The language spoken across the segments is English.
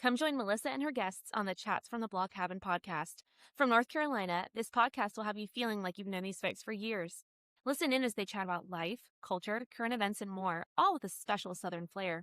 Come join Melissa and her guests on the Chats from the Blog Cabin podcast. From North Carolina, this podcast will have you feeling like you've known these folks for years. Listen in as they chat about life, culture, current events, and more, all with a special Southern flair.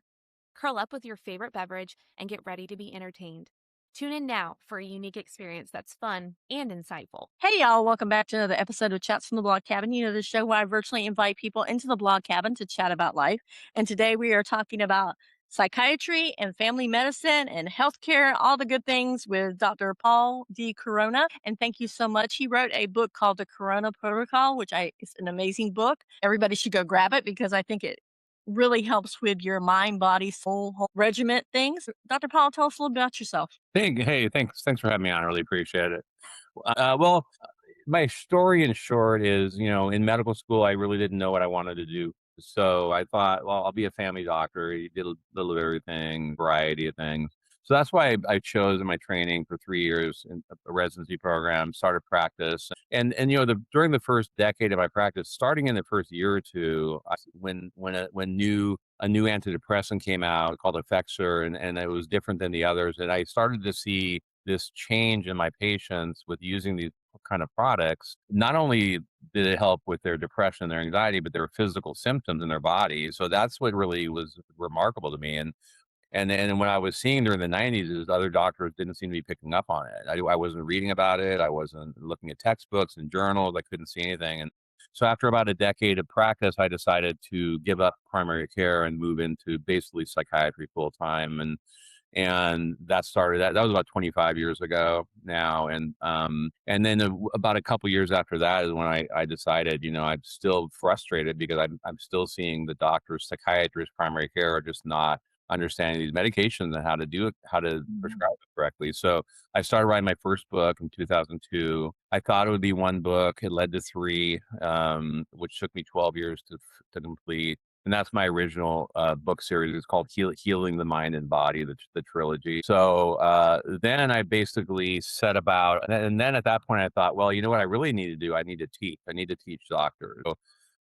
Curl up with your favorite beverage and get ready to be entertained. Tune in now for a unique experience that's fun and insightful. Hey, y'all. Welcome back to another episode of Chats from the Blog Cabin. You know, the show where I virtually invite people into the blog cabin to chat about life. And today we are talking about psychiatry and family medicine and healthcare, all the good things with Dr. Paul D. Corona. And thank you so much. He wrote a book called The Corona Protocol, which is an amazing book. Everybody should go grab it because I think it really helps with your mind, body, soul, whole regiment things. Dr. Paul, tell us a little bit about yourself. Hey, thanks for having me on. I really appreciate it. Well, my story in short is, in medical school, I really didn't know what I wanted to do. So I thought, well, I'll be a family doctor. He did a little of everything, variety of things. So that's why I chose in my training for 3 years in a residency program, started practice. And during the first decade of my practice, starting in the first year or two, when a new antidepressant came out called Effexor, and it was different than the others, and I started to see this change in my patients with using these kind of products. Not only did it help with their depression, their anxiety, but their physical symptoms in their body. So that's what really was remarkable to me. And when I was seeing during the 90s is other doctors didn't seem to be picking up on it. I wasn't reading about it. I wasn't looking at textbooks and journals. I couldn't see anything. And so after about a decade of practice, I decided to give up primary care and move into basically psychiatry full time. And that was about 25 years ago now. And then about a couple years after that is when I decided, I'm still frustrated because I'm still seeing the doctors, psychiatrists, primary care are just not understanding these medications and how to do it, how to prescribe it correctly. So I started writing my first book in 2002. I thought it would be one book. It led to three, which took me 12 years to complete. And that's my original book series. It's called Healing the Mind and Body, the trilogy. So then I basically set about, and then at that point I thought, well, you know what I really need to do? I need to teach. I need to teach doctors. So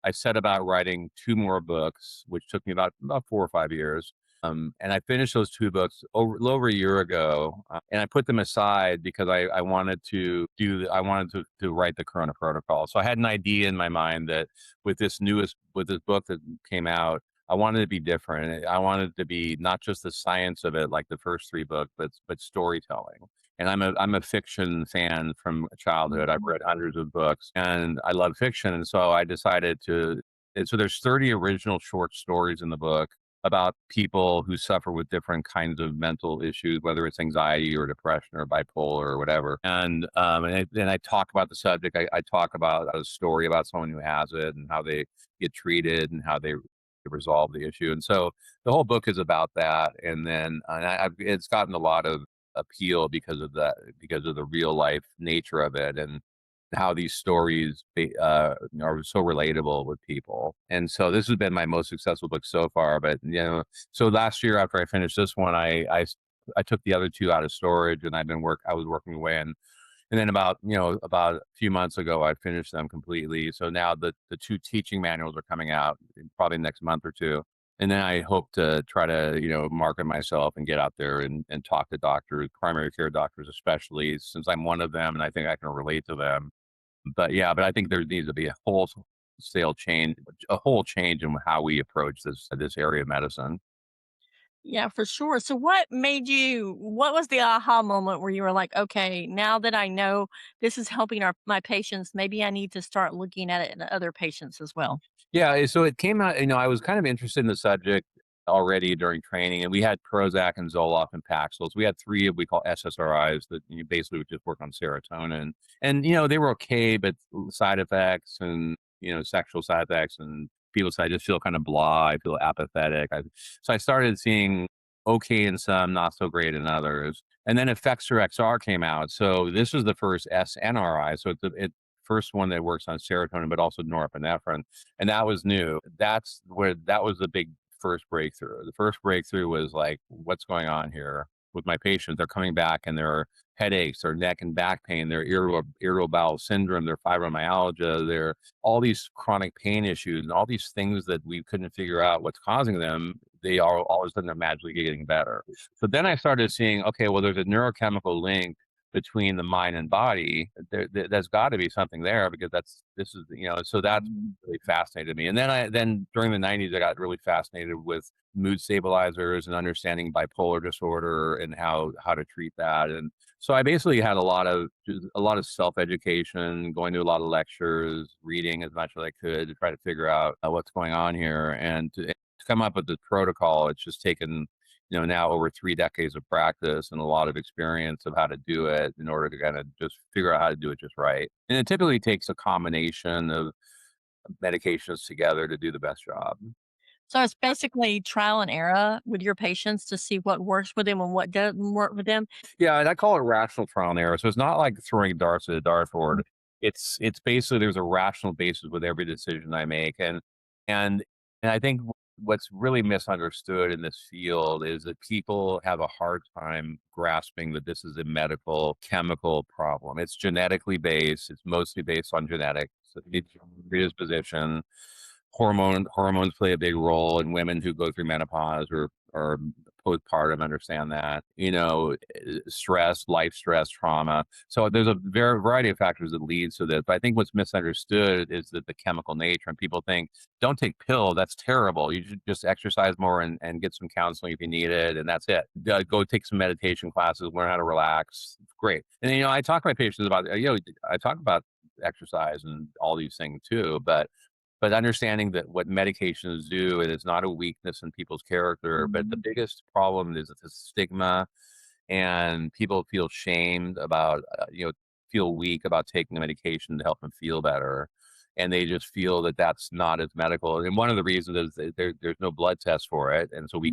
I set about writing two more books, which took me about 4 or 5 years. And I finished those two books a little over a year ago, and I put them aside because I wanted to to write the Corona Protocol. So I had an idea in my mind that with this book that came out, I wanted to be different. I wanted to be not just the science of it, like the first three books, but storytelling. And I'm a fiction fan from childhood. I've read hundreds of books, and I love fiction. And so I decided to. And so there's 30 original short stories in the book about people who suffer with different kinds of mental issues, whether it's anxiety or depression or bipolar or whatever. And I talk about the subject. I talk about a story about someone who has it and how they get treated and how they resolve the issue. And so the whole book is about that. And then it's gotten a lot of appeal because of that, because of the real life nature of it. And how these stories are so relatable with people. And so this has been my most successful book so far. But, so last year after I finished this one, I took the other two out of storage and I was working away. And then about a few months ago, I finished them completely. So now the two teaching manuals are coming out probably next month or two. And then I hope to try to, market myself and get out there and talk to doctors, primary care doctors, especially since I'm one of them and I think I can relate to them. But I think there needs to be a wholesale change, in how we approach this area of medicine. Yeah, for sure. So what was the aha moment where you were like, okay, now that I know this is helping my patients, maybe I need to start looking at it in other patients as well? Yeah, so it came out, I was kind of interested in the subject already during training, and we had Prozac and Zoloft and Paxil. So we had three of we call SSRIs that basically would just work on serotonin. And, they were okay, but side effects and, sexual side effects and people say, I just feel kind of blah. I feel apathetic. So I started seeing okay in some, not so great in others. And then Effexor XR came out. So this was the first SNRI. So it's first one that works on serotonin, but also norepinephrine. And that was new. That was the big first breakthrough. The first breakthrough was like, what's going on here with my patients? They're coming back and their headaches, their neck and back pain, their irritable bowel syndrome, their fibromyalgia, their all these chronic pain issues and all these things that we couldn't figure out what's causing them. they are all of a sudden they're magically getting better. So then I started seeing, okay, well, there's a neurochemical link between the mind and body. There's got to be something there, because this is, so that really fascinated me. And then during the 90s, I got really fascinated with mood stabilizers and understanding bipolar disorder and how to treat that. And so I basically had a lot of self-education, going to a lot of lectures, reading as much as I could to try to figure out what's going on here, and to come up with the protocol. It's just taken, now over 3 decades of practice and a lot of experience of how to do it in order to kind of just figure out how to do it just right. And it typically takes a combination of medications together to do the best job. So it's basically trial and error with your patients to see what works with them and what doesn't work with them. Yeah, and I call it rational trial and error. So it's not like throwing darts at a dartboard. It's basically, there's a rational basis with every decision I make, and I think what's really misunderstood in this field is that people have a hard time grasping that this is a medical chemical problem. It's genetically based. It's mostly based on genetics, predisposition. Hormones play a big role in women who go through menopause or postpartum, understand that, stress, life stress, trauma. So there's a variety of factors that leads to this. But I think what's misunderstood is that the chemical nature, and people think, don't take pill, that's terrible. You should just exercise more and get some counseling if you need it, and that's it. Go take some meditation classes, learn how to relax. Great. And I talk to my patients about, I talk about exercise and all these things too, but understanding that what medications do, and it's not a weakness in people's character, but the biggest problem is the stigma, and people feel shamed about, feel weak about taking a medication to help them feel better. And they just feel that that's not as medical. And one of the reasons is that there's no blood test for it. And so we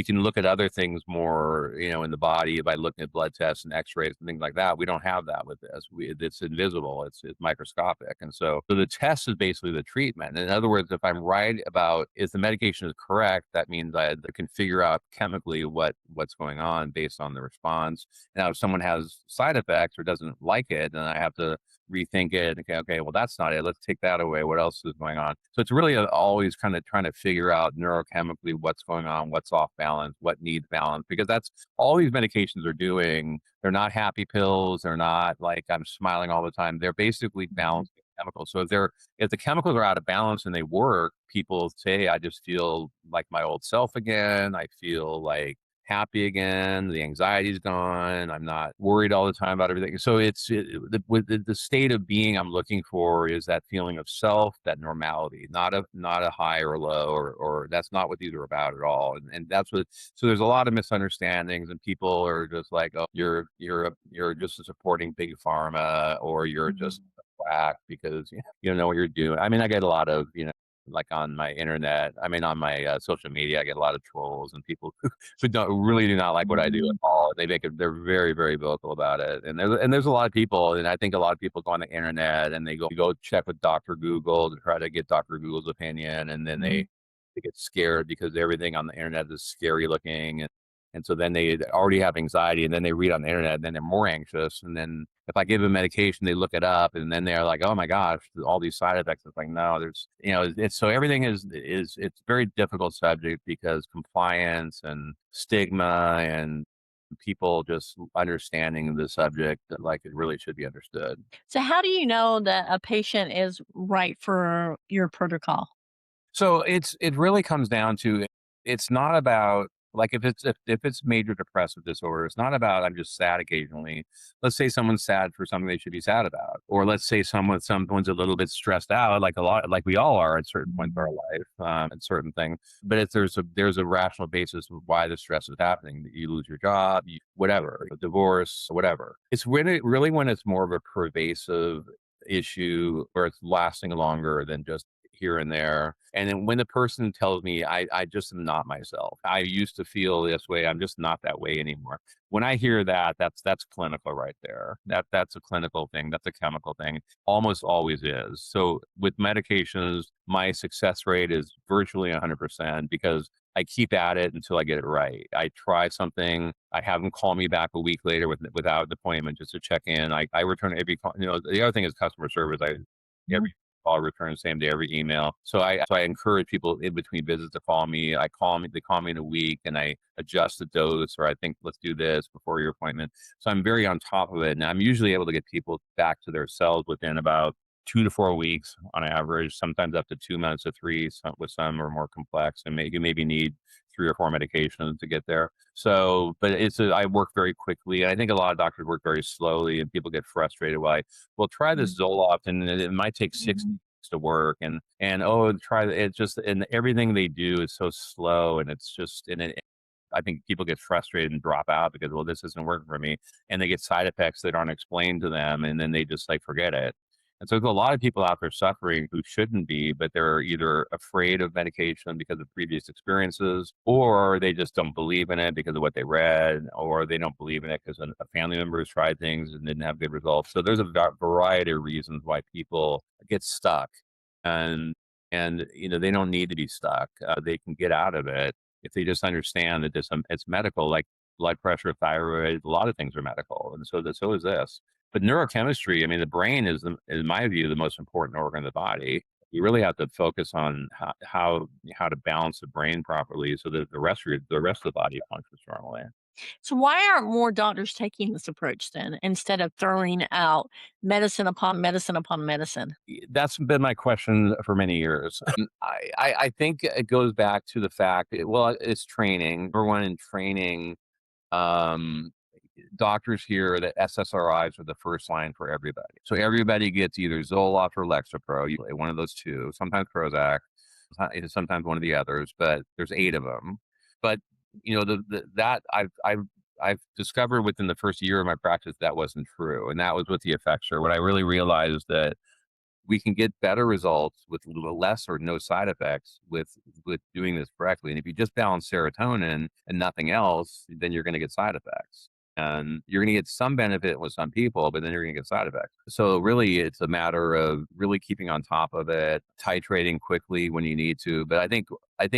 can look at other things more, in the body by looking at blood tests and x-rays and things like that. We don't have that with this. It's invisible. It's microscopic. And so the test is basically the treatment. In other words, if I'm right about if the medication is correct, that means I can figure out chemically what's going on based on the response. Now, if someone has side effects or doesn't like it, then I have to rethink it. Okay, well, that's not it. Let's take that away. What else is going on? So it's really always kind of trying to figure out neurochemically what's going on, what's off balance, what needs balance, because that's all these medications are doing. They're not happy pills. They're not like I'm smiling all the time. They're basically balancing chemicals. So if the chemicals are out of balance and they work, people say, I just feel like my old self again. I feel like happy again. The anxiety's gone. I'm not worried all the time about everything. So with the state of being I'm looking for is that feeling of self, that normality, not a high or low, or that's not what these are about at all. And that's what. So there's a lot of misunderstandings, and people are just like, oh, you're just supporting big pharma, or you're just whack because you don't know what you're doing. I mean, I get a lot of like on my internet, on my social media, I get a lot of trolls and people who really do not like what I do at all. They're very, very vocal about it. And there's a lot of people, and I think a lot of people go on the internet and they go check with Dr. Google to try to get Dr. Google's opinion. And then they get scared because everything on the internet is scary looking. And so then they already have anxiety, and then they read on the internet, and then they're more anxious. And then if I give them medication, they look it up, and then they're like, oh my gosh, all these side effects. It's like, no, there's, it's so everything is it's a very difficult subject because compliance and stigma and people just understanding the subject like it really should be understood. So how do you know that a patient is right for your protocol? So it really comes down to, it's not about, like, if it's major depressive disorder, it's not about I'm just sad occasionally. Let's say someone's sad for something they should be sad about, or let's say someone's a little bit stressed out, like we all are at certain points of our life, and certain things. But if there's a rational basis of why the stress is happening, that you lose your job, whatever, a divorce, whatever. It's really when it's more of a pervasive issue where it's lasting longer than just here and there. And then when the person tells me, I just am not myself. I used to feel this way. I'm just not that way anymore. When I hear that, that's clinical right there. That's a clinical thing. That's a chemical thing. Almost always is. So with medications, my success rate is virtually 100% because I keep at it until I get it right. I try something. I have them call me back a week later without an appointment just to check in. I return every call. The other thing is customer service. Every call, return the same day every email. So I encourage people in between visits to call me. They call me in a week, and I adjust the dose, or I think let's do this before your appointment. So I'm very on top of it, and I'm usually able to get people back to their cells within about 2 to 4 weeks on average, sometimes up to 2 months to three. With some are more complex, and you maybe need 3 or 4 medications to get there. So, but I work very quickly. And I think a lot of doctors work very slowly, and people get frustrated. Well, try this Zoloft, and it might take 6 weeks to work. And oh, try it. Just and everything they do is so slow, and it's just I think people get frustrated and drop out because, well, this isn't working for me, and they get side effects that aren't explained to them, and then they just like forget it. And so there's a lot of people out there suffering who shouldn't be, but they're either afraid of medication because of previous experiences, or they just don't believe in it because of what they read, or they don't believe in it because a family member has tried things and didn't have good results. So there's a variety of reasons why people get stuck, and they don't need to be stuck. They can get out of it if they just understand that it's medical, like blood pressure, thyroid. A lot of things are medical, and so is this. But neurochemistry, I mean, the brain is, in my view, the most important organ of the body. You really have to focus on how to balance the brain properly so that the rest of the body functions normally. So why aren't more doctors taking this approach then instead of throwing out medicine upon medicine upon medicine? That's been my question for many years. I think it goes back to the fact, well, it's training. Number one, in training, um, doctors here that SSRIs are the first line for everybody. So everybody gets either Zoloft or Lexapro, one of those two, sometimes Prozac, sometimes one of the others, but there's 8 of them. But that I've discovered within the first year of my practice that wasn't true, and that was with the Effexor. When I really realized that we can get better results with less or no side effects with doing this correctly. And if you just balance serotonin and nothing else, then you're going to get side effects. And you're going to get some benefit with some people, but then you're going to get side effects. So really, it's a matter of really keeping on top of it, titrating quickly when you need to. But I think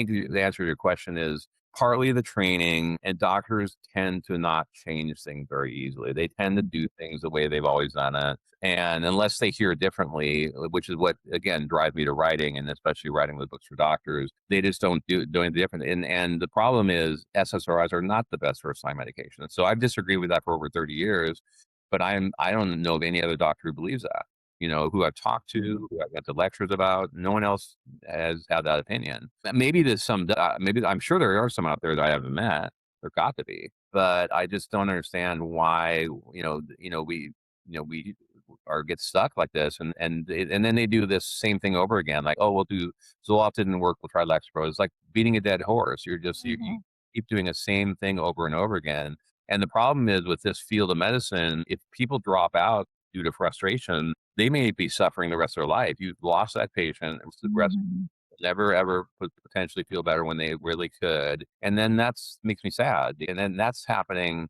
the answer to your question is partly the training, and doctors tend to not change things very easily. They tend to do things the way they've always done it. And unless they hear differently, which is what, again, drives me to writing, and especially writing the books for doctors, they just don't do anything different. And the problem is SSRIs are not the best first-line medication. So I've disagreed with that for over 30 years, but I don't know of any other doctor who believes that. Who I've talked to, who I've got the lectures about, no one else has had that opinion. Maybe maybe I'm sure there are some out there that I haven't met. There got to be, but I just don't understand why, we get stuck like this, and then they do this same thing over again. Like, oh, we'll do Zoloft didn't work, we'll try Lexapro. It's like beating a dead horse. You keep doing the same thing over and over again. And the problem is with this field of medicine, if people drop out due to frustration, they may be suffering the rest of their life. You've lost that patient, and the rest never ever potentially feel better when they really could. And then that's makes me sad. And then that's happening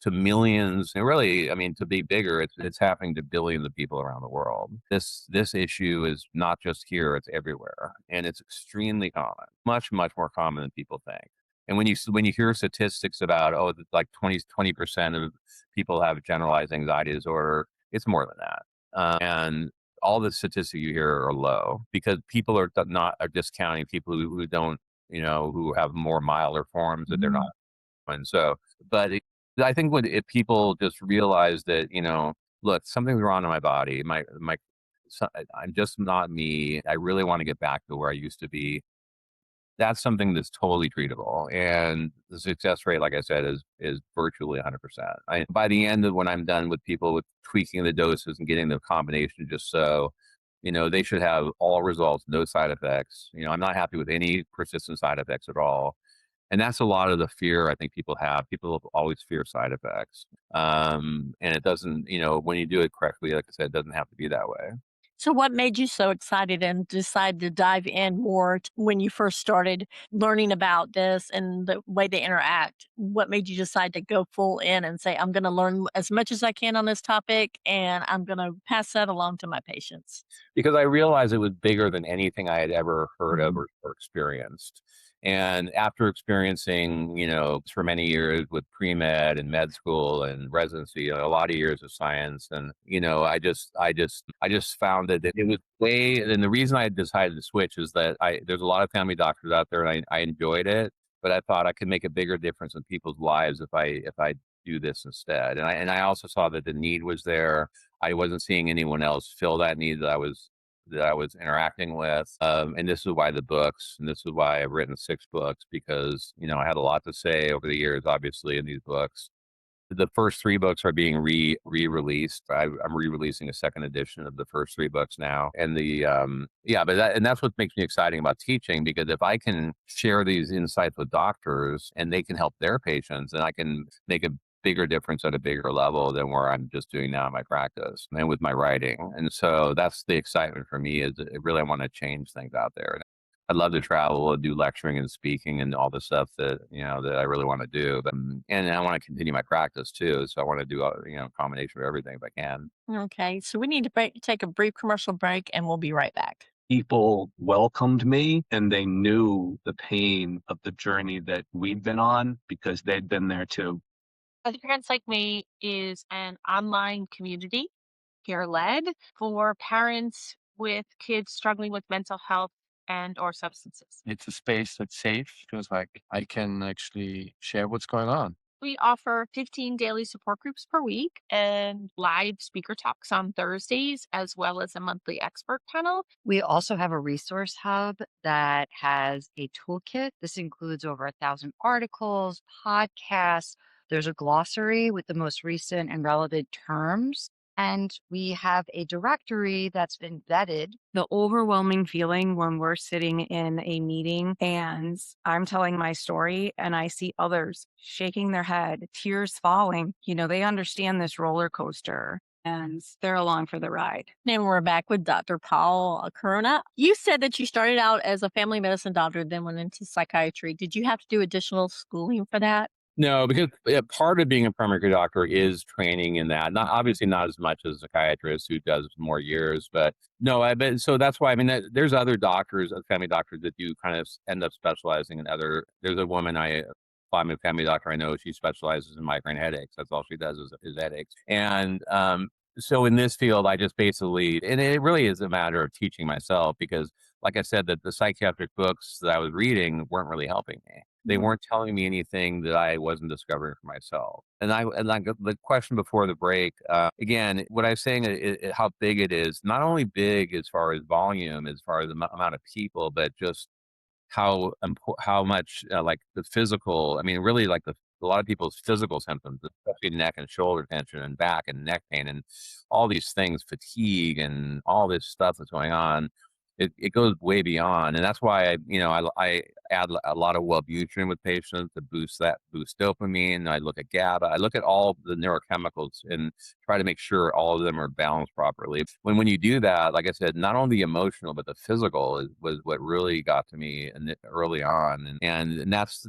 to millions. And really, I mean, to be bigger, it's happening to billions of people around the world. This issue is not just here; it's everywhere, and it's extremely common, much more common than people think. And when you hear statistics about like 20% of people have generalized anxiety disorder, it's more than that. And all the statistics you hear are low because people are discounting people who don't, who have more milder forms that they're not. And so, but I think if people just realize that, look, something's wrong in my body, I'm just not me. I really want to get back to where I used to be. That's something that's totally treatable, and the success rate, like I said, is virtually 100%. By the end of when I'm done with people with tweaking the doses and getting the combination just so, they should have all results, no side effects. I'm not happy with any persistent side effects at all. And that's a lot of the fear I think people have. People always fear side effects. And it doesn't, when you do it correctly, like I said, it doesn't have to be that way. So what made you so excited and decide to dive in more when you first started learning about this and the way they interact? What made you decide to go full in and say, I'm going to learn as much as I can on this topic and I'm going to pass that along to my patients? Because I realized it was bigger than anything I had ever heard of or experienced. And after experiencing, for many years with pre-med and med school and residency, a lot of years of science, and I just found that it was way. And the reason I decided to switch is that there's a lot of family doctors out there, and I enjoyed it, but I thought I could make a bigger difference in people's lives if I do this instead. And I also saw that the need was there. I wasn't seeing anyone else fill that need that I was interacting with. And this is why the books, and this is why I've written 6 books, because, I had a lot to say over the years, obviously, in these books. The first 3 books are being re-released. I'm re-releasing a second edition of the first 3 books now. And that's what makes me exciting about teaching, because if I can share these insights with doctors and they can help their patients, then I can make a bigger difference at a bigger level than where I'm just doing now in my practice and with my writing. And so that's the excitement for me, is really I want to change things out there. And I'd love to travel and do lecturing and speaking and all the stuff that, that I really want to do. And I want to continue my practice too. So I want to do a combination of everything if I can. Okay, so we need to take a brief commercial break and we'll be right back. People welcomed me and they knew the pain of the journey that we'd been on because they'd been there too. Parents Like Me is an online community, peer-led, for parents with kids struggling with mental health and or substances. It's a space that's safe. Feels like I can actually share what's going on. We offer 15 daily support groups per week and live speaker talks on Thursdays, as well as a monthly expert panel. We also have a resource hub that has a toolkit. This includes over 1,000 articles, podcasts. There's a glossary with the most recent and relevant terms. And we have a directory that's been vetted. The overwhelming feeling when we're sitting in a meeting and I'm telling my story and I see others shaking their head, tears falling, they understand this roller coaster and they're along for the ride. And we're back with Dr. Paul Corona. You said that you started out as a family medicine doctor, then went into psychiatry. Did you have to do additional schooling for that? No, because part of being a primary care doctor is training in that. Obviously not as much as a psychiatrist who does more years, but no. But so that's why there's other doctors, family doctors, that do kind of end up specializing in other. There's a woman I'm a family doctor I know. She specializes in migraine headaches. That's all she does is headaches. And so in this field, I just basically, and it really is a matter of teaching myself, because, like I said, that the psychiatric books that I was reading weren't really helping me. They weren't telling me anything that I wasn't discovering for myself. And like the question before the break, again, what I was saying is how big it is. Not only big as far as volume, as far as the amount of people, but just how much like the physical. Really, like a lot of people's physical symptoms, especially neck and shoulder tension and back and neck pain and all these things, fatigue and all this stuff that's going on. It goes way beyond, and that's why I add a lot of Wellbutrin with patients to boost dopamine. I look at GABA. I look at all the neurochemicals and try to make sure all of them are balanced properly. When you do that, like I said, not only the emotional but the physical was what really got to me early on, and that's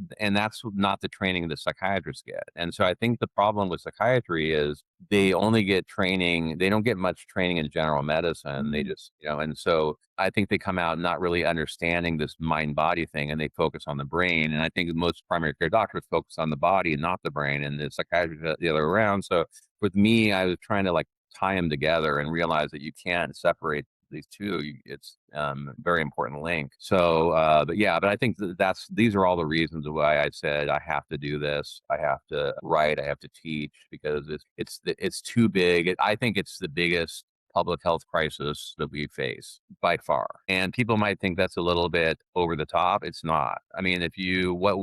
not the training the psychiatrists get. And so I think the problem with psychiatry is they only get training. They don't get much training in general medicine. They just, and so I think they come out not really understanding this mind-body thing, and they focus on the brain. And I think most primary care doctors focus on the body and not the brain, and the psychiatrists the other way around. So with me, I was trying to tie them together and realize that you can't separate these two. It's a very important link. So, but I think these are all the reasons why I said I have to do this. I have to write. I have to teach, because it's too big. I think it's the biggest public health crisis that we face by far. And people might think that's a little bit over the top. It's not. If you what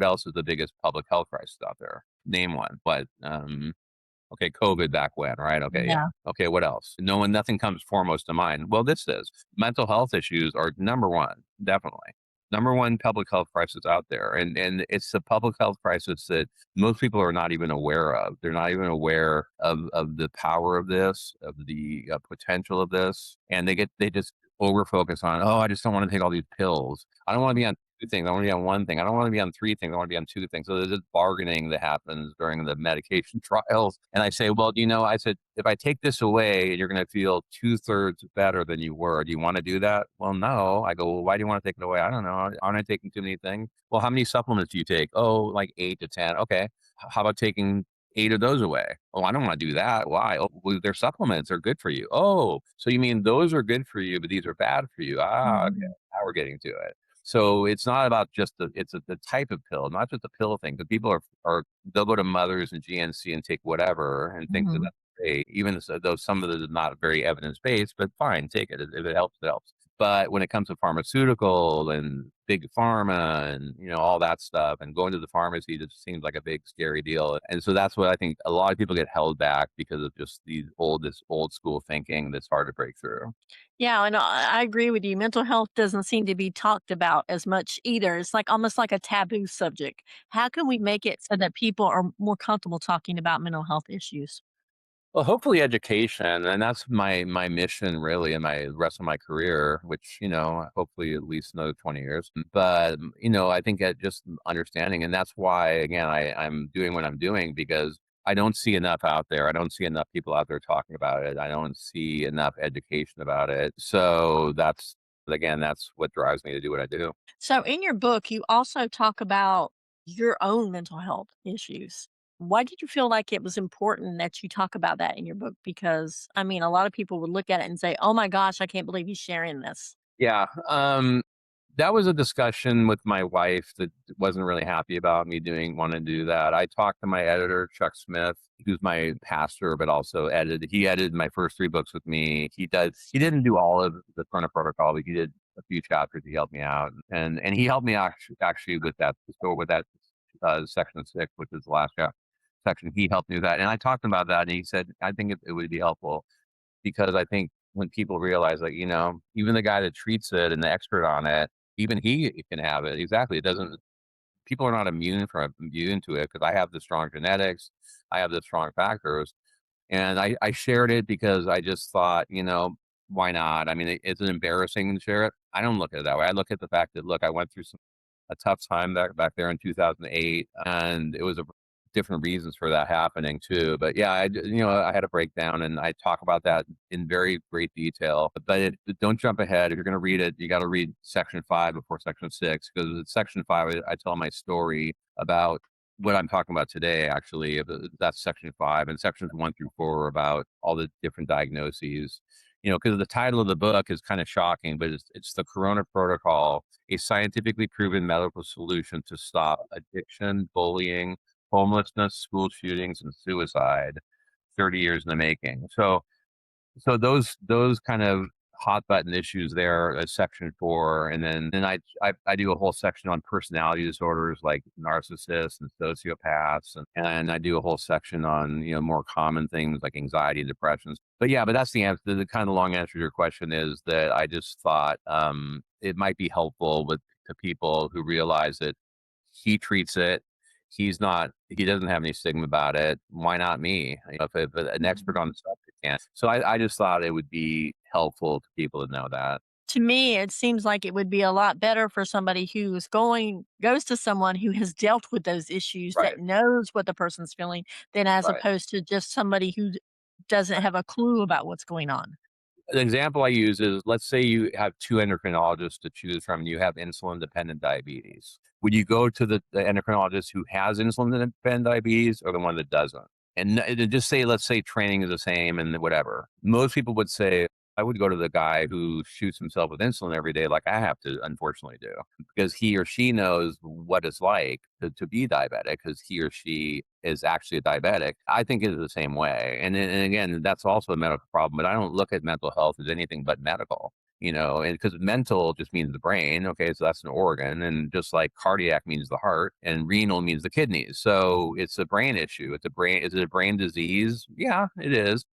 else is the biggest public health crisis out there? Name one. But okay, COVID back when, right? Okay, yeah. Okay, what else? Nothing comes foremost to mind. Well, this is mental health issues are number one, definitely. Number one public health crisis out there. And it's a public health crisis that most people are not even aware of. They're not even aware of the power of this, of the potential of this. And they just over focus on, I just don't want to take all these pills. I don't want to be on 2 things. I want to be on 1 thing. I don't want to be on 3 things. I want to be on 2 things. So there's this bargaining that happens during the medication trials. And I say, well, I said, if I take this away, you're going to feel 2/3 better than you were. Do you want to do that? Well, no. I go, well, why do you want to take it away? I don't know. Aren't I taking too many things? Well, how many supplements do you take? Oh, like 8 to 10. Okay. How about taking 8 of those away? Oh, I don't want to do that. Why? Oh, well, they're supplements. They're good for you. Oh, so you mean those are good for you, but these are bad for you? Ah, okay. Now we're getting to it. So it's not about just the type of pill, not just the pill thing. But people they'll go to Mothers and GNC and take whatever and think that that's great, even though some of it is not very evidence based. But fine, take it if it helps. It helps. But when it comes to pharmaceutical and big pharma and all that stuff, and going to the pharmacy just seems like a big scary deal. And so that's what I think a lot of people get held back because of just this old school thinking that's hard to break through. Yeah, and I agree with you. Mental health doesn't seem to be talked about as much either. It's like almost like a taboo subject. How can we make it so that people are more comfortable talking about mental health issues? Well, hopefully education, and that's my mission really in my rest of my career, which, hopefully at least another 20 years. But, I think just understanding, and that's why, again, I'm doing what I'm doing because I don't see enough out there. I don't see enough people out there talking about it. I don't see enough education about it. So that's what drives me to do what I do. So, in your book, you also talk about your own mental health issues. Why did you feel like it was important that you talk about that in your book? Because, I mean, a lot of people would look at it and say, oh my gosh, I can't believe he's sharing this. Yeah. That was a discussion with my wife that wasn't really happy about me wanting to do that. I talked to my editor, Chuck Smith, who's my pastor, but also he edited my first 3 books with me. He didn't do all of the Corona protocol, but he did a few chapters. He helped me out. And he helped me actually with that, section 6, which is the last section. He helped me with that. And I talked about that and he said, I think it would be helpful because I think when people realize that, even the guy that treats it and the expert on it, even he can have it. Exactly. It doesn't, people are not immune to it because I have the strong genetics. I have the strong factors. And I shared it because I just thought, why not? I mean, it's an embarrassing to share it. I don't look at it that way. I look at the fact that, look, I went through a tough time back there in 2008, and it was different reasons for that happening too. But yeah, I had a breakdown, and I talk about that in very great detail. But don't jump ahead. If you're going to read it, you got to read section 5 before section 6, because in section 5, I tell my story about what I'm talking about today. Actually, that's section 5, and sections 1 through 4 are about all the different diagnoses. Because the title of the book is kind of shocking, but it's the Corona Protocol, a scientifically proven medical solution to stop addiction, bullying, homelessness, school shootings, and suicide, 30 years in the making. So those kind of hot button issues there as section 4, and then I do a whole section on personality disorders like narcissists and sociopaths, and I do a whole section on more common things like anxiety and depressions. But that's the answer. The kind of long answer to your question is that I just thought it might be helpful to people who realize that he treats it. He doesn't have any stigma about it. Why not me? If an expert on the subject can. So I just thought it would be helpful to people to know that. To me, it seems like it would be a lot better for somebody who's goes to someone who has dealt with those issues, Right. that knows what the person's feeling, than as Right. opposed to just somebody who doesn't have a clue about what's going on. An example I use is, let's say you have 2 endocrinologists to choose from, and you have insulin-dependent diabetes. Would you go to the endocrinologist who has insulin-dependent diabetes or the one that doesn't? And just say, let's say training is the same and whatever. Most people would say, I would go to the guy who shoots himself with insulin every day, like I have to unfortunately do, because he or she knows what it's like to be diabetic, because he or she is actually a diabetic. I think it's the same way. And again, that's also a medical problem, but I don't look at mental health as anything but medical. And because mental just means the brain. Okay. So that's an organ. And just like cardiac means the heart and renal means the kidneys. So it's a brain issue. Is it a brain disease? Yeah, it is.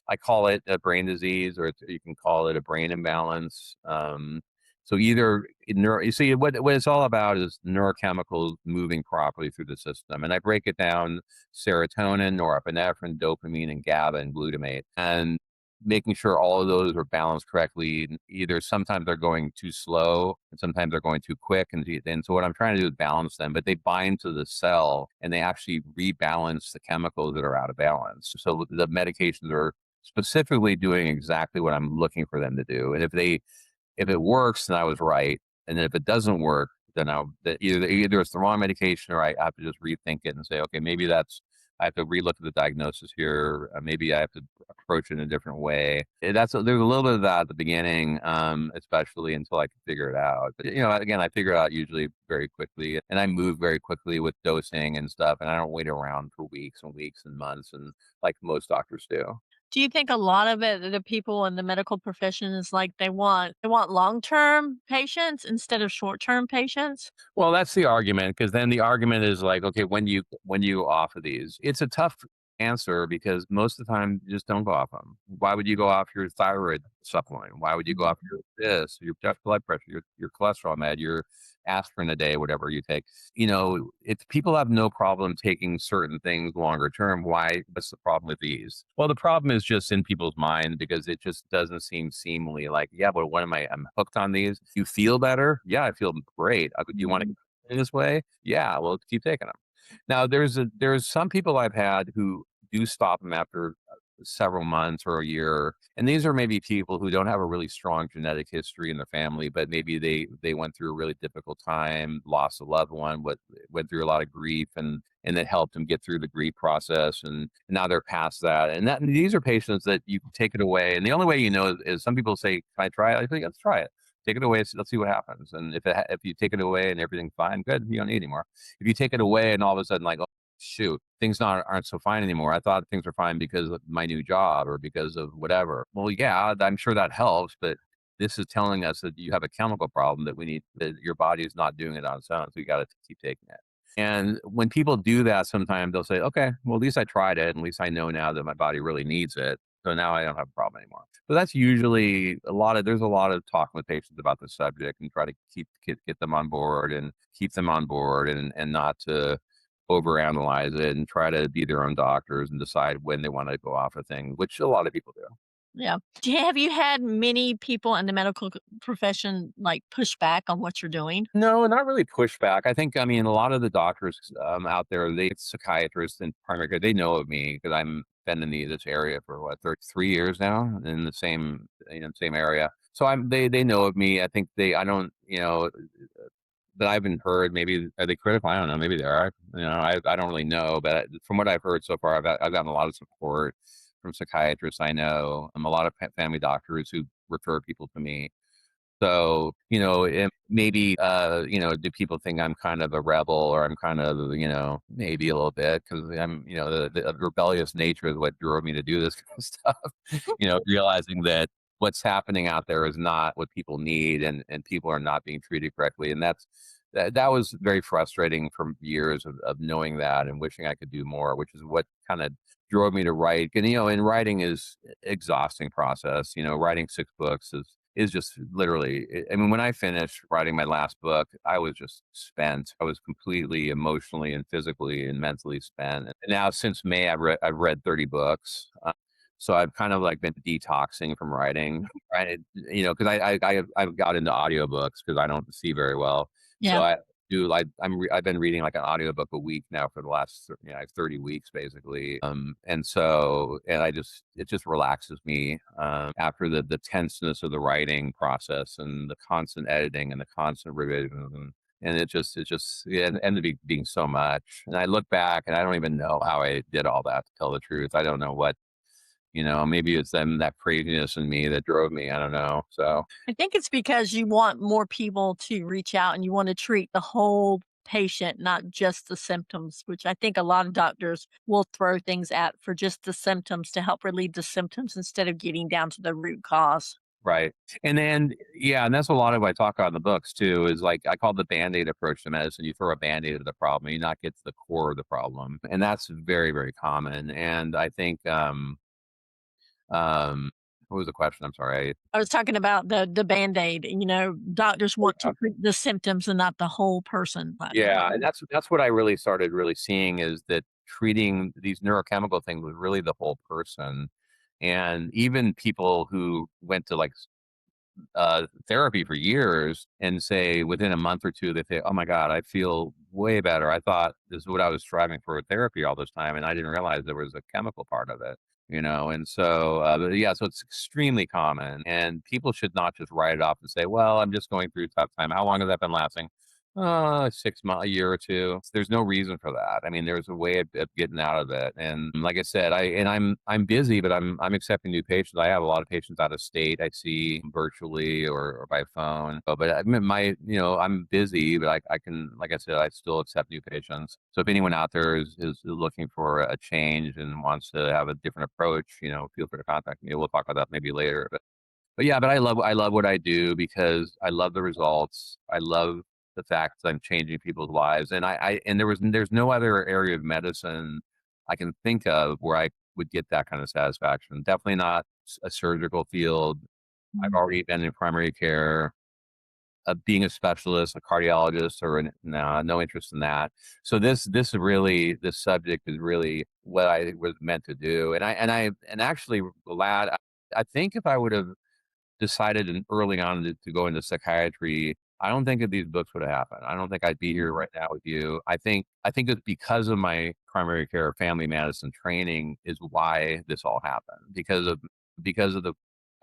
I call it a brain disease, or you can call it a brain imbalance. So either you see what it's all about is neurochemicals moving properly through the system. And I break it down: serotonin, norepinephrine, dopamine, and GABA and glutamate. And making sure all of those are balanced correctly. Either sometimes they're going too slow and sometimes they're going too quick. And so what I'm trying to do is balance them, but they bind to the cell and they actually rebalance the chemicals that are out of balance. So the medications are specifically doing exactly what I'm looking for them to do. And if it works, then I was right. And then if it doesn't work, then either it's the wrong medication or I have to just rethink it and say, okay, maybe I have to relook at the diagnosis here. Maybe I have to approach it in a different way. There's a little bit of that at the beginning, especially until I can figure it out. But again, I figure it out usually very quickly, and I move very quickly with dosing and stuff, and I don't wait around for weeks and weeks and months, and like most doctors do. Do you think a lot of it, the people in the medical profession is like they want long-term patients instead of short-term patients? Well, that's the argument, because then the argument is like, okay, when you offer these, it's a tough answer because most of the time you just don't go off them. Why would you go off your thyroid supplement? Why would you go off your blood pressure, your cholesterol med, your aspirin a day, whatever you take? If people have no problem taking certain things longer term, what's the problem with these? Well, the problem is just in people's mind because it just doesn't seem seemly like, yeah, but I'm hooked on these. You feel better? Yeah, I feel great. Do you want to continue this way? Yeah, well, keep taking them. Now, there's some people I've had who do stop them after several months or a year, and these are maybe people who don't have a really strong genetic history in the family, but maybe they went through a really difficult time, lost a loved one, went through a lot of grief, and it helped them get through the grief process, and now they're past that. And these are patients that you can take it away, and the only way is some people say, "Can I try it?" I think, let's try it. Take it away. Let's see what happens. And if you take it away and everything's fine, good. You don't need it anymore. If you take it away and all of a sudden, like, oh, shoot, things aren't so fine anymore. I thought things were fine because of my new job or because of whatever. Well, yeah, I'm sure that helps, but this is telling us that you have a chemical problem that your body is not doing it on its own. So you got to keep taking it. And when people do that, sometimes they'll say, okay, well, at least I tried it. And at least I know now that my body really needs it. So now I don't have a problem anymore. So that's usually there's a lot of talking with patients about the subject and try to get them on board and keep them on board and not to overanalyze it and try to be their own doctors and decide when they want to go off a thing, which a lot of people do. Yeah. Have you had many people in the medical profession like push back on what you're doing? No, not really pushback. I mean, a lot of the doctors out there, psychiatrists and primary care, they know of me because I'm been in this area for 3 years now in the same area. So they know of me. I think I don't that I haven't heard. Maybe are they critical? I don't know. Maybe they are. I don't really know. But from what I've heard so far, I've gotten a lot of support from psychiatrists I know. A lot of family doctors who refer people to me. So, maybe, do people think I'm kind of a rebel or I'm kind of, maybe a little bit because I'm, the rebellious nature is what drove me to do this kind of stuff, realizing that what's happening out there is not what people need and people are not being treated correctly. And that was very frustrating for years of knowing that and wishing I could do more, which is what kind of drove me to write. And, and writing is exhausting process. Writing 6 books is just literally, I mean, when I finished writing my last book, I was just spent. I was completely emotionally and physically and mentally spent. And now since May, I've read 30 books. So I've kind of like been detoxing from writing, right? Because I've got into audiobooks because I don't see very well. Yeah. So I've been reading like an audiobook a week now for the last 30 weeks basically. And it just relaxes me after the tenseness of the writing process and the constant editing and the constant revision. And it ended up being so much. And I look back and I don't even know how I did all that, to tell the truth. I don't know what, maybe it's that craziness in me that drove me. I don't know. So I think it's because you want more people to reach out and you want to treat the whole patient, not just the symptoms, which I think a lot of doctors will throw things at for just the symptoms to help relieve the symptoms instead of getting down to the root cause. right. And then, yeah, and that's a lot of what I talk about in the books too, is like I call the Band-Aid approach to medicine. You throw a Band-Aid at the problem and you not get to the core of the problem. And that's very, very common. And I think, what was the question? I'm sorry. I was talking about the Band-Aid. Doctors want to treat the symptoms and not the whole person. Yeah, and that's what I really started seeing is that treating these neurochemical things was really the whole person. And even people who went to like therapy for years and say within a month or two, they say, oh my God, I feel way better. I thought this is what I was striving for with therapy all this time. And I didn't realize there was a chemical part of it, you know? And so, but yeah, so it's extremely common, and people should not just write it off and say, well, I'm just going through a tough time. How long has that been lasting? 6 months, a year or two. There's no reason for that. I mean, there's a way of getting out of it. And like I said, I'm busy, but I'm accepting new patients. I have a lot of patients out of state. I see virtually or by phone. But I mean, I'm busy, but I can, like I said, I still accept new patients. So if anyone out there is looking for a change and wants to have a different approach, feel free to contact me. We'll talk about that maybe later. But yeah, but I love what I do because I love the results. I love the fact that I'm changing people's lives. And there's no other area of medicine I can think of where I would get that kind of satisfaction. Definitely not a surgical field. I've already been in primary care. Being a specialist, a cardiologist, no interest in that. So this subject is really what I was meant to do. And actually glad. I think if I would have decided early on to go into psychiatry, I don't think that these books would have happened. I don't think I'd be here right now with you. I think it's because of my primary care family medicine training is why this all happened. Because of the,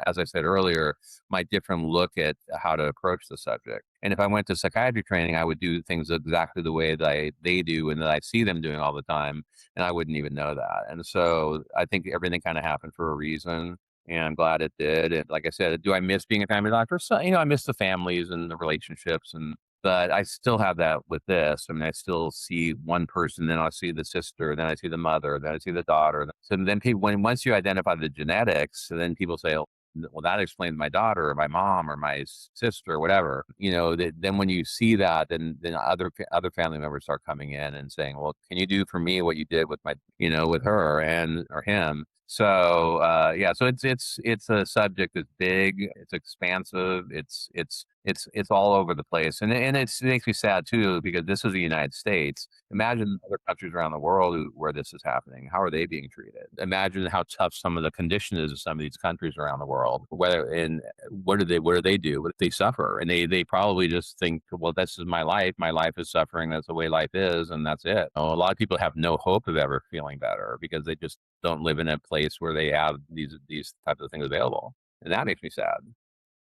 as I said earlier, my different look at how to approach the subject. And if I went to psychiatry training, I would do things exactly the way that they do and that I see them doing all the time, and I wouldn't even know that. And so I think everything kind of happened for a reason, and I'm glad it did. And like I said, do I miss being a family doctor? So, I miss the families and the relationships, but I still have that with this. I mean, I still see one person, then I'll see the sister, then I see the mother, then I see the daughter. So then once you identify the genetics, then people say, oh, well, that explains my daughter or my mom or my sister or whatever. Then when you see that, then other family members start coming in and saying, well, can you do for me what you did with with her or him? So yeah, so it's a subject that's big, it's expansive, it's all over the place, and it makes me sad too because this is the United States. Imagine other countries around the world where this is happening. How are they being treated? Imagine how tough some of the condition is in some of these countries around the world. What do they do? What they suffer? And they probably just think, well, this is my life. My life is suffering. That's the way life is, and that's it. A lot of people have no hope of ever feeling better because they just don't live in a place where they have these types of things available, and that makes me sad.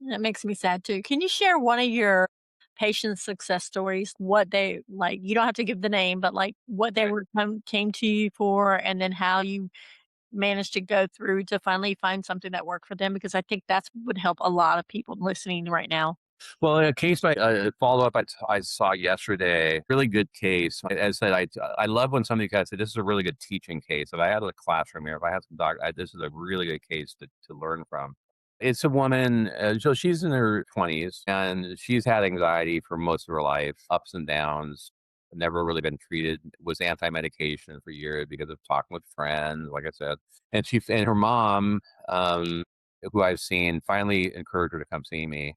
That makes me sad too. Can you share one of your patient success stories? What they like, you don't have to give the name, but like what they came to you for, and then how you managed to go through to finally find something that worked for them, because I think that's would help a lot of people listening right now. Well, a case follow up I saw yesterday, really good case. As I said, I love when somebody guys say this is a really good teaching case. If I had a classroom here, if I had some this is a really good case to learn from. It's a woman, so she's in her 20s, and she's had anxiety for most of her life, ups and downs. Never really been treated. Was anti-medication for years because of talking with friends, like I said. And her mom, who I've seen, finally encouraged her to come see me.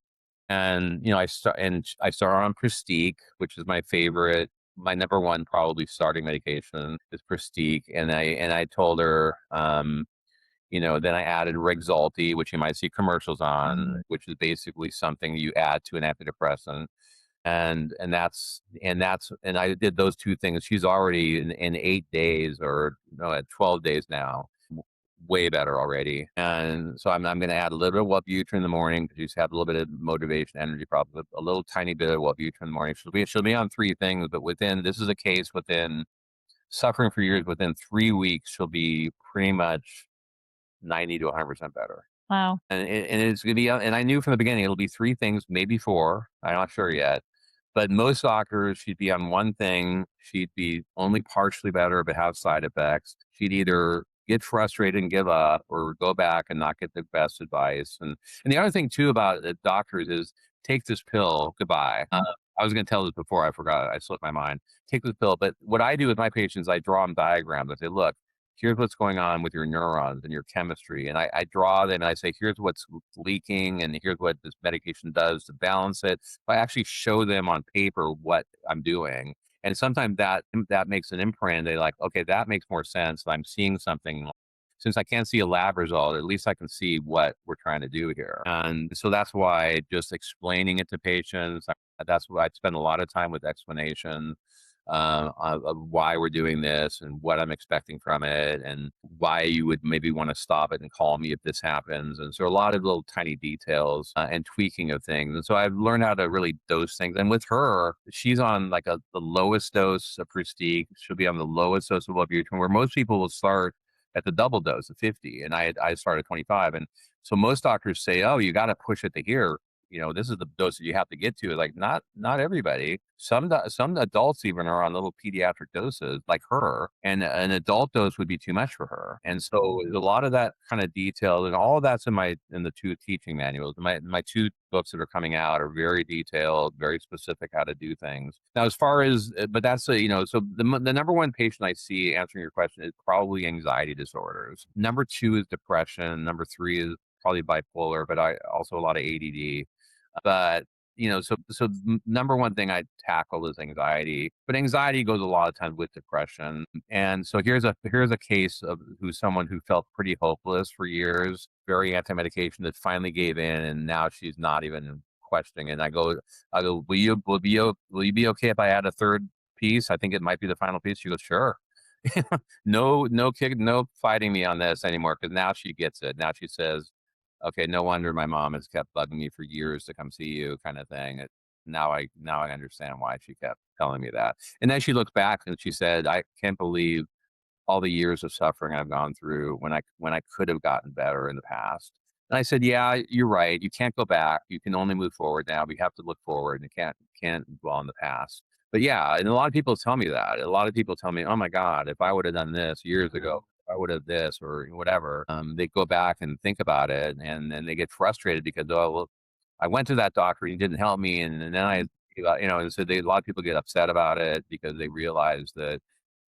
And I started on Pristique, which is my favorite. My number one probably starting medication is Pristique, and I told her, then I added Rexulti, which you might see commercials on, which is basically something you add to an antidepressant. And I did those two things. She's already in 8 days or no, at 12 days now, way better already. And so I'm going to add a little bit of Wellbutrin in the morning because she's had a little bit of motivation, energy problems, a little tiny bit of Wellbutrin in the morning. She'll be on three things, but this is a case within suffering for years, within 3 weeks, she'll be pretty much 90 to 100% better. Wow. And it's going to be, and I knew from the beginning, it'll be three things, maybe four. I'm not sure yet. But most doctors, she'd be on one thing. She'd be only partially better, but have side effects. She'd either get frustrated and give up or go back and not get the best advice. And the other thing too about doctors is take this pill, goodbye. I was going to tell this before, I forgot. I slipped my mind. Take this pill. But what I do with my patients, I draw them diagrams. I say, look, here's what's going on with your neurons and your chemistry. And I draw them and I say, here's what's leaking and here's what this medication does to balance it. I actually show them on paper what I'm doing. And sometimes that makes an imprint. They like, okay, that makes more sense. I'm seeing something. since I can't see a lab result, at least I can see what we're trying to do here. And so that's why just explaining it to patients, that's why I spend a lot of time with explanation of why we're doing this and what I'm expecting from it and why you would maybe want to stop it and call me if this happens. And so a lot of little tiny details and tweaking of things. And so I've learned how to really dose things. And with her, she's on like the lowest dose of Prestige. She'll be on the lowest dose of Wellbutrin, where most people will start at the double dose of 50. And I started 25. And so most doctors say, oh, you got to push it to here. This is the dose that you have to get to. Like not everybody. Some adults even are on little pediatric doses, like her, and an adult dose would be too much for her. And so a lot of that kind of detail, and all of that's in the 2 teaching manuals. My 2 books that are coming out are very detailed, very specific how to do things. Now, as far as, but that's so the number one patient I see, answering your question, is probably anxiety disorders. Number 2 is depression. Number 3 is probably bipolar, but also a lot of ADD. But so number one thing I tackle is anxiety, but anxiety goes a lot of times with depression. And so here's a case of someone who felt pretty hopeless for years, very anti-medication, that finally gave in, and now she's not even questioning. And I go, will you be okay if I add a third piece? I think it might be the final piece. She goes, sure. No fighting me on this anymore, because now she gets it. Now she says, okay, no wonder my mom has kept bugging me for years to come see you, kind of thing. Now I understand why she kept telling me that. And then she looked back and she said, I can't believe all the years of suffering I've gone through when I could have gotten better in the past. And I said, yeah, you're right. You can't go back. You can only move forward now. We have to look forward, and can't dwell in the past. But yeah, and a lot of people tell me that. A lot of people tell me, oh my God, if I would have done this years ago, I would have this or whatever. They go back and think about it, and then they get frustrated because, oh, well, I went to that doctor and he didn't help me, and then and so a lot of people get upset about it because they realize that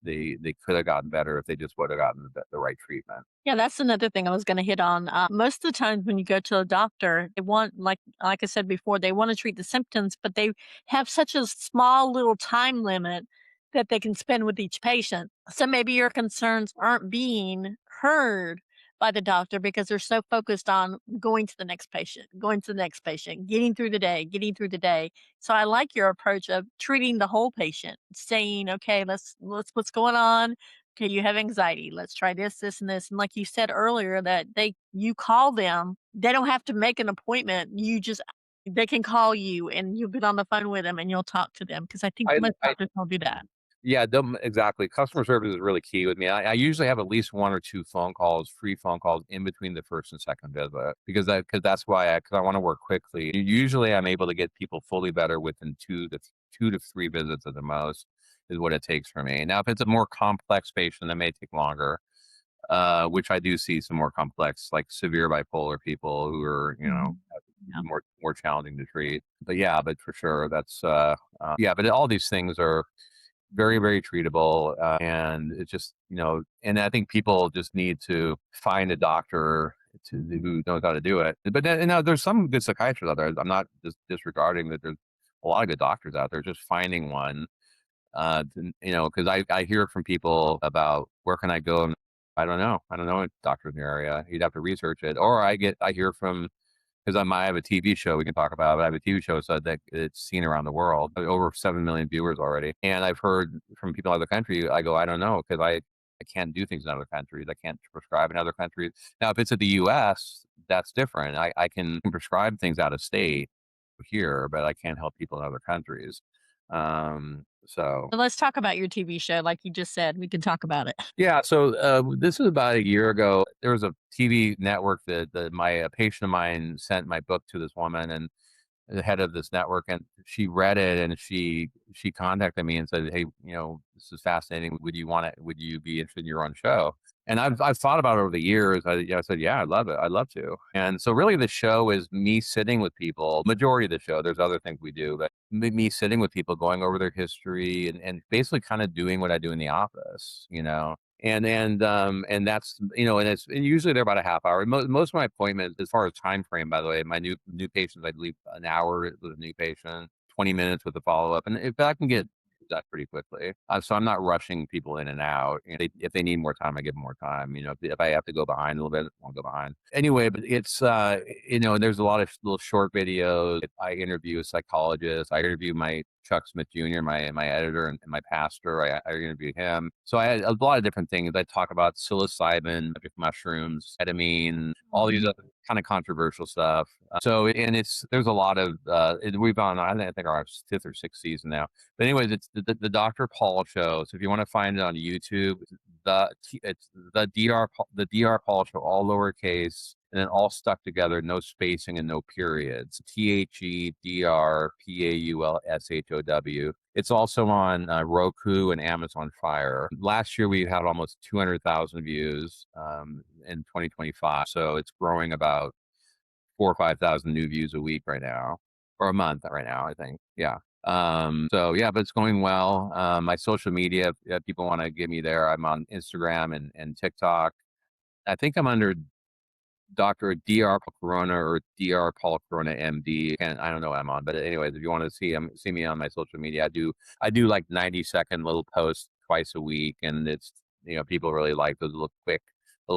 they could have gotten better if they just would have gotten the right treatment. Yeah, that's another thing I was going to hit on. Most of the times when you go to a doctor, they want, like I said before, they want to treat the symptoms, but they have such a small little time limit that they can spend with each patient. So maybe your concerns aren't being heard by the doctor because they're so focused on going to the next patient, getting through the day. So I like your approach of treating the whole patient, saying, okay, let's what's going on. Okay, you have anxiety. Let's try this, and this. And like you said earlier, that you call them, they don't have to make an appointment. They can call you and you'll get on the phone with them and you'll talk to them. Because I think most doctors will do that. Yeah, exactly. Customer service is really key with me. I usually have at least 1 or 2 free phone calls in between the first and second visit, because that's why I want to work quickly. Usually I'm able to get people fully better within 2 to 3 visits at the most, is what it takes for me. Now, if it's a more complex patient, it may take longer, which I do see some more complex, like severe bipolar people who are, more challenging to treat. But for sure, that's, but all these things are very, very treatable. And it's just, and I think people just need to find a doctor who knows how to do it. But then, there's some good psychiatrists out there. I'm not just disregarding that. There's a lot of good doctors out there. Just finding one, because I hear from people about where can I go, and I don't know a doctor in the area. You'd have to research it. Or I hear from, because I have a TV show we can talk about, but I have a TV show so that it's seen around the world, over 7 million viewers already. And I've heard from people in other countries, I go, I don't know, because I can't do things in other countries. I can't prescribe in other countries. Now, if it's at the US, that's different. I can prescribe things out of state here, but I can't help people in other countries. So let's talk about your TV show. Like you just said, we can talk about it. Yeah. So this was about a year ago. There was a TV network that a patient of mine sent my book to this woman, and the head of this network, and she read it, and she contacted me and said, hey, this is fascinating. Would you be interested in your own show? And I've thought about it over the years. I said, yeah, I'd love it. I'd love to. And so really the show is me sitting with people. Majority of the show, there's other things we do, but me sitting with people, going over their history, and basically kind of doing what I do in the office, And that's, and usually they're about a half hour. Most of my appointments, as far as time frame, by the way, my new patients, I'd leave an hour with a new patient, 20 minutes with a follow up. And if I can get that pretty quickly. So I'm not rushing people in and out. If they need more time, I give them more time. If I have to go behind a little bit, I'll go behind. Anyway, but it's there's a lot of little short videos. I interview a psychologist. I interview my Chuck Smith Jr., my editor and my pastor. I interview him. So I had a lot of different things. I talk about psilocybin, magic mushrooms, ketamine, all these other kind of controversial stuff. There's a lot of we've on, I think our 5th or 6th season now. But anyways, it's the Dr. Paul show. So if you want to find it on YouTube, it's the Dr. Paul show, all lowercase, and then all stuck together, no spacing and no periods. THEDRPAULSHOW. It's also on Roku and Amazon Fire. Last year we had almost 200,000 views in 2025. So it's growing about 4,000 or 5,000 new views a week right now, or a month right now, I think. Yeah. But it's going well. My social media, if people want to get me there, I'm on Instagram and TikTok. I think I'm under Dr. Dr. Paul Corona or Dr. Paul Corona MD. And I don't know what I'm on, but anyways, if you want to see me on my social media, I do like 90-second little posts twice a week, and it's people really like those little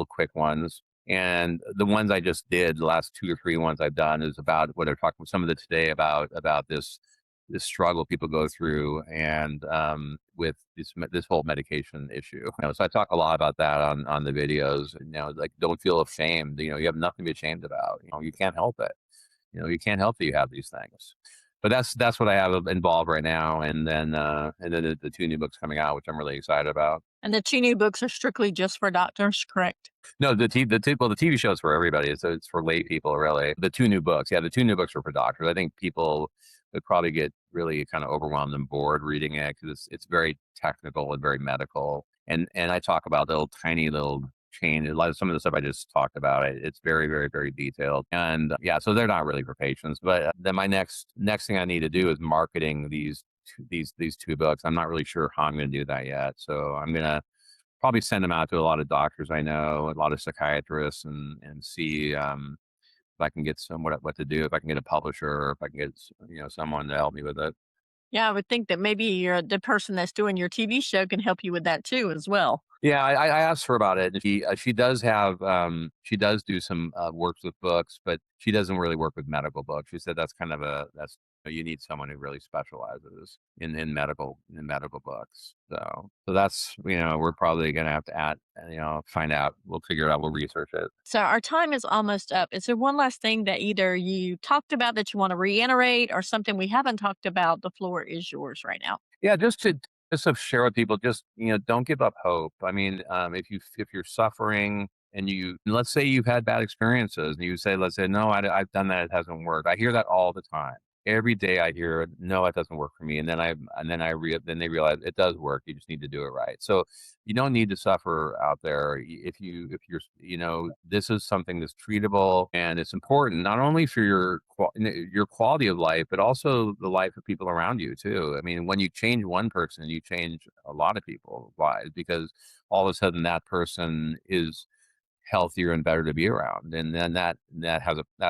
quick ones. And the ones I just did, the last 2 or 3 ones I've done, is about what I'm talking with some of it today about this struggle people go through, and with this whole medication issue. So I talk a lot about that on the videos. Like, don't feel ashamed. You have nothing to be ashamed about. You can't help it. You can't help that you have these things. But that's what I have involved right now, and then the 2 new books coming out, which I'm really excited about. And the 2 new books are strictly just for doctors, correct? No, the TV show is for everybody. So it's for lay people, really. The 2 new books, the 2 new books are for doctors. I think people would probably get really kind of overwhelmed and bored reading it because it's very technical and very medical. And I talk about the tiny little change. Some of the stuff I just talked about, it's very, very, very detailed. And so they're not really for patients. But then my next thing I need to do is marketing these 2 books. I'm not really sure how I'm going to do that yet. So I'm going to probably send them out to a lot of doctors I know, a lot of psychiatrists, and see if I can get what to do, if I can get a publisher, or if I can get someone to help me with it. Yeah, I would think that maybe the person that's doing your TV show can help you with that too, as well. Yeah, I asked her about it. She does do some works with books, but she doesn't really work with medical books. She said that's you need someone who really specializes in medical books. So that's we're probably gonna have to find out. We'll figure it out. We'll research it. So our time is almost up. Is there one last thing that either you talked about that you want to reiterate, or something we haven't talked about? The floor is yours right now. Yeah, just to share with people, just don't give up hope. I mean, if you're suffering and let's say you've had bad experiences, and let's say no, I've done that, it hasn't worked. I hear that all the time. Every day I hear, no, it doesn't work for me, and then they realize it does work. You just need to do it right. So you don't need to suffer out there. If you're this is something that's treatable, and it's important not only for your quality of life, but also the life of people around you too. I mean, when you change one person, you change a lot of people's lives, because all of a sudden that person is healthier and better to be around, and then that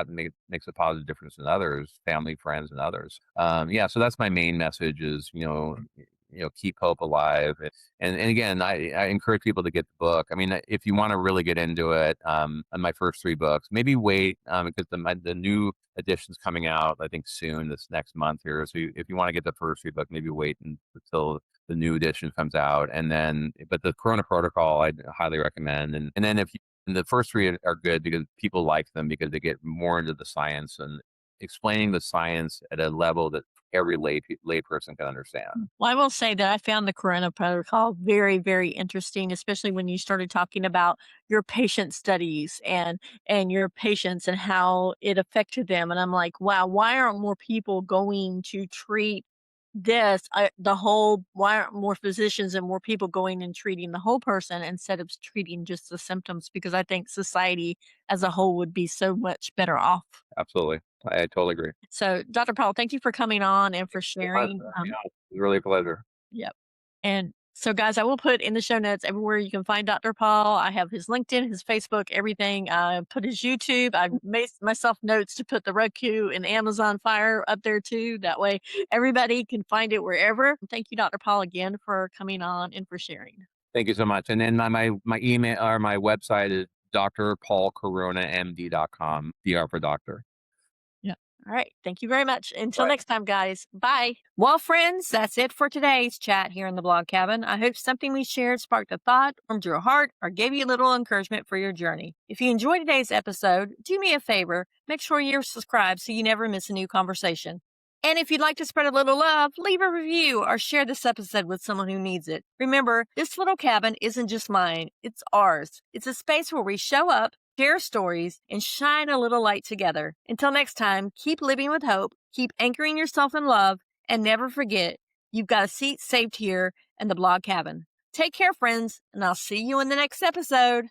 makes a positive difference in others, family, friends, and others. So that's my main message is keep hope alive. And again, I encourage people to get the book. I mean, if you want to really get into it, on my first 3 books, maybe wait, because the new edition's coming out, I think soon, this next month here. So if you want to get the first 3 books, maybe wait until the new edition comes out. But the Corona Protocol, I highly recommend. And then and the first 3 are good because people like them, because they get more into the science and explaining the science at a level that every lay person can understand. Well, I will say that I found the Corona Protocol very, very interesting, especially when you started talking about your patient studies and your patients and how it affected them. And I'm like, wow, why aren't more people going to treat this? Why aren't more physicians and more people going and treating the whole person instead of treating just the symptoms? Because I think society as a whole would be so much better off. Absolutely. I totally agree. So, Dr. Paul, thank you for coming on and for sharing. Yeah, it was really a pleasure. Yep. And So, guys, I will put in the show notes everywhere you can find Dr. Paul. I have his LinkedIn, his Facebook, everything. I put his YouTube. I made myself notes to put the Roku and Amazon Fire up there too. That way everybody can find it wherever. Thank you, Dr. Paul, again for coming on and for sharing. Thank you so much. And then my email or my website is drpaulcoronamd.com, DR for doctor. All right. Thank you very much. Until Bye. next time, guys. Bye. Well, friends, that's it for today's chat here in the Blog Cabin. I hope something we shared sparked a thought, warmed your heart, or gave you a little encouragement for your journey. If you enjoyed today's episode, do me a favor. Make sure you're subscribed so you never miss a new conversation. And if you'd like to spread a little love, leave a review or share this episode with someone who needs it. Remember, this little cabin isn't just mine. It's ours. It's a space where we show up, share stories, and shine a little light together. Until next time, keep living with hope, keep anchoring yourself in love, and never forget, you've got a seat saved here in the Blog Cabin. Take care, friends, and I'll see you in the next episode.